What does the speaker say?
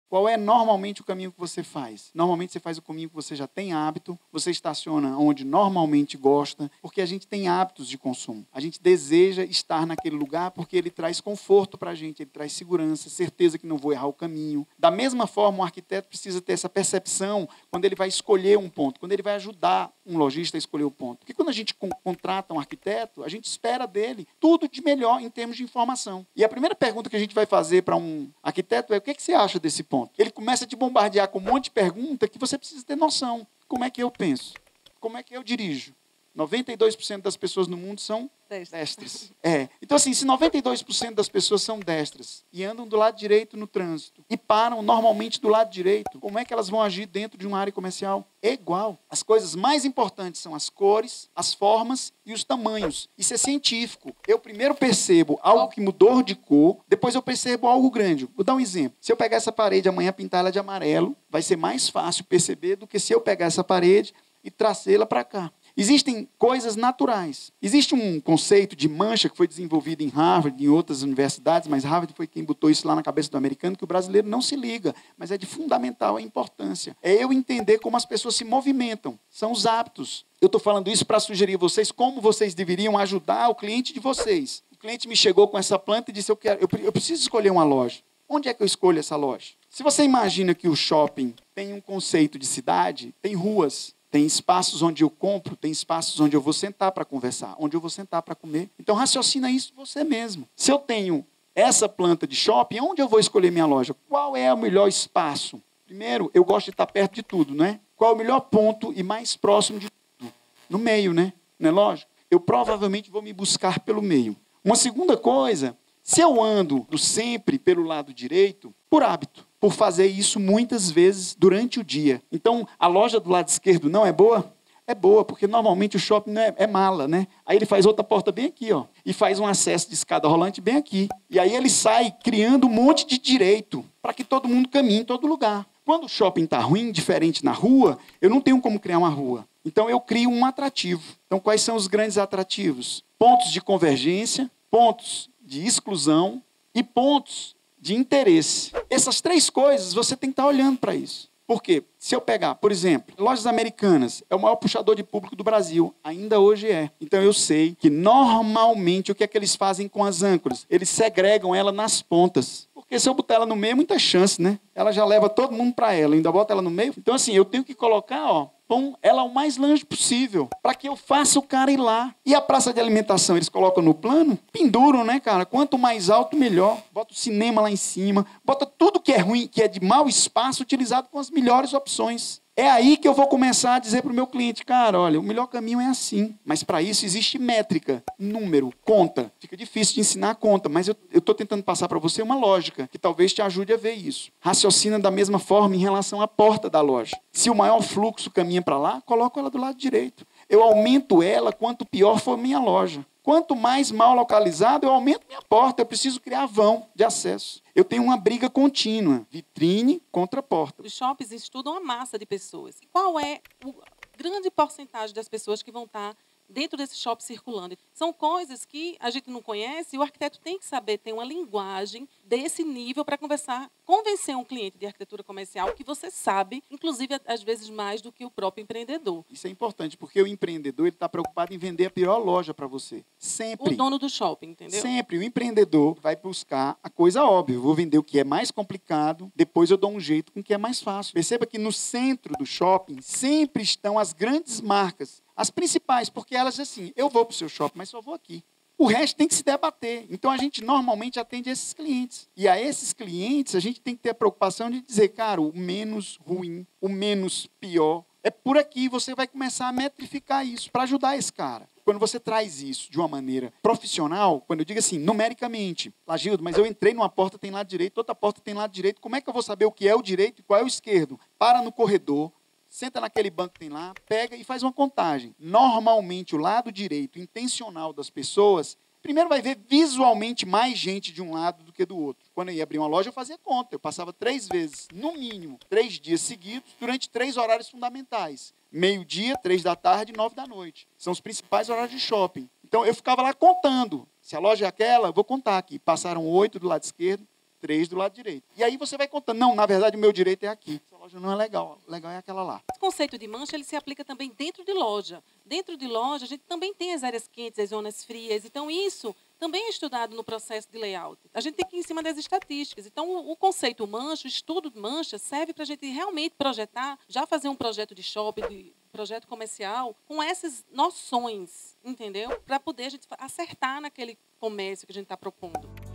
Qual é normalmente o caminho que você faz? Normalmente você faz o caminho que você já tem hábito, você estaciona onde normalmente gosta, porque a gente tem hábitos de consumo. A gente deseja estar naquele lugar porque ele traz conforto para a gente, ele traz segurança, certeza que não vou errar o caminho. Da mesma forma, o arquiteto precisa ter essa percepção quando ele vai escolher um ponto, quando ele vai ajudar um lojista a escolher o ponto. Porque quando a gente contrata um arquiteto, a gente espera dele tudo de melhor em termos de informação. E a primeira pergunta que a gente vai fazer para um arquiteto é: o que você acha desse ponto? Ele começa a te bombardear com um monte de perguntas que você precisa ter noção. Como é que eu penso? Como é que eu dirijo? 92% das pessoas no mundo são destras. Então, assim, se 92% das pessoas são destras e andam do lado direito no trânsito e param normalmente do lado direito, como é que elas vão agir dentro de uma área comercial? É igual. As coisas mais importantes são as cores, as formas e os tamanhos. Isso é científico. Eu primeiro percebo algo que mudou de cor, depois eu percebo algo grande. Vou dar um exemplo. Se eu pegar essa parede amanhã e pintar ela de amarelo, vai ser mais fácil perceber do que se eu pegar essa parede e tracê-la para cá. Existem coisas naturais. Existe um conceito de mancha que foi desenvolvido em Harvard e em outras universidades, mas Harvard foi quem botou isso lá na cabeça do americano, que o brasileiro não se liga, mas é de fundamental importância. É eu entender como as pessoas se movimentam. São os hábitos. Eu estou falando isso para sugerir a vocês como vocês deveriam ajudar o cliente de vocês. O cliente me chegou com essa planta e disse: eu preciso escolher uma loja. Onde é que eu escolho essa loja? Se você imagina que o shopping tem um conceito de cidade, tem ruas, tem espaços onde eu compro, tem espaços onde eu vou sentar para conversar, onde eu vou sentar para comer. Então, raciocina isso você mesmo. Se eu tenho essa planta de shopping, onde eu vou escolher minha loja? Qual é o melhor espaço? Primeiro, eu gosto de estar perto de tudo, né? Qual é o melhor ponto e mais próximo de tudo? No meio, né? Não é lógico? Eu provavelmente vou me buscar pelo meio. Uma segunda coisa, se eu ando sempre pelo lado direito, por hábito, por fazer isso muitas vezes durante o dia. Então, a loja do lado esquerdo não é boa? É boa, porque normalmente o shopping é mala, né? Aí ele faz outra porta bem aqui, ó, e faz um acesso de escada rolante bem aqui. E aí ele sai criando um monte de direito para que todo mundo caminhe em todo lugar. Quando o shopping está ruim, diferente na rua, eu não tenho como criar uma rua. Então, eu crio um atrativo. Então, quais são os grandes atrativos? Pontos de convergência, pontos de exclusão e pontos de interesse. Essas três coisas, você tem que estar olhando para isso. Por quê? Se eu pegar, por exemplo, Lojas Americanas é o maior puxador de público do Brasil. Ainda hoje é. Então, eu sei que, normalmente, o que é que eles fazem com as âncoras? Eles segregam ela nas pontas. Porque se eu botar ela no meio, é muita chance, né? Ela já leva todo mundo para ela. Ainda bota ela no meio. Então, assim, eu tenho que colocar, ó, pão ela o mais longe possível, para que eu faça o cara ir lá. E a praça de alimentação, eles colocam no plano, penduram, né, cara? Quanto mais alto, melhor. Bota o cinema lá em cima, bota tudo que é ruim, que é de mau espaço, utilizado com as melhores opções. É aí que eu vou começar a dizer para o meu cliente: cara, olha, o melhor caminho é assim. Mas para isso existe métrica, número, conta. Fica difícil de ensinar a conta, mas eu estou tentando passar para você uma lógica que talvez te ajude a ver isso. Raciocina da mesma forma em relação à porta da loja. Se o maior fluxo caminha para lá, coloco ela do lado direito. Eu aumento ela quanto pior for minha loja. Quanto mais mal localizado, eu aumento minha porta. Eu preciso criar vão de acesso. Eu tenho uma briga contínua. Vitrine contra porta. Os shoppings estudam a massa de pessoas. E qual é a grande porcentagem das pessoas que vão estar dentro desse shopping circulando? São coisas que a gente não conhece e o arquiteto tem que saber ter uma linguagem desse nível para convencer um cliente de arquitetura comercial que você sabe, inclusive, às vezes, mais do que o próprio empreendedor. Isso é importante, porque o empreendedor está preocupado em vender a pior loja para você. Sempre. O dono do shopping, entendeu? Sempre. O empreendedor vai buscar a coisa óbvia. Eu vou vender o que é mais complicado, depois eu dou um jeito com o que é mais fácil. Perceba que no centro do shopping sempre estão as grandes marcas, as principais, porque elas, assim, eu vou para o seu shopping, mas só vou aqui. O resto tem que se debater. Então, a gente normalmente atende esses clientes. E a esses clientes, a gente tem que ter a preocupação de dizer, cara, o menos ruim, o menos pior, é por aqui. Você vai começar a metrificar isso para ajudar esse cara. Quando você traz isso de uma maneira profissional, quando eu digo assim, numericamente, Gildo, mas eu entrei numa porta, tem lado direito, outra porta tem lado direito, como é que eu vou saber o que é o direito e qual é o esquerdo? Para no corredor, senta naquele banco que tem lá, pega e faz uma contagem. Normalmente, o lado direito intencional das pessoas, primeiro vai ver visualmente mais gente de um lado do que do outro. Quando eu ia abrir uma loja, eu fazia conta. Eu passava 3 vezes, no mínimo, 3 dias seguidos, durante 3 horários fundamentais. Meio-dia, 3 da tarde e 9 da noite. São os principais horários de shopping. Então, eu ficava lá contando. Se a loja é aquela, eu vou contar aqui. Passaram 8 do lado esquerdo, 3 do lado direito. E aí você vai contando, não, na verdade o meu direito é aqui. Essa loja não é legal, legal é aquela lá. O conceito de mancha ele se aplica também dentro de loja. Dentro de loja, a gente também tem as áreas quentes, as zonas frias. Então, isso também é estudado no processo de layout. A gente tem que ir em cima das estatísticas. Então, o conceito mancha, o estudo de mancha, serve para a gente realmente projetar, já fazer um projeto de shopping, de projeto comercial, com essas noções, entendeu? Para poder a gente acertar naquele comércio que a gente está propondo.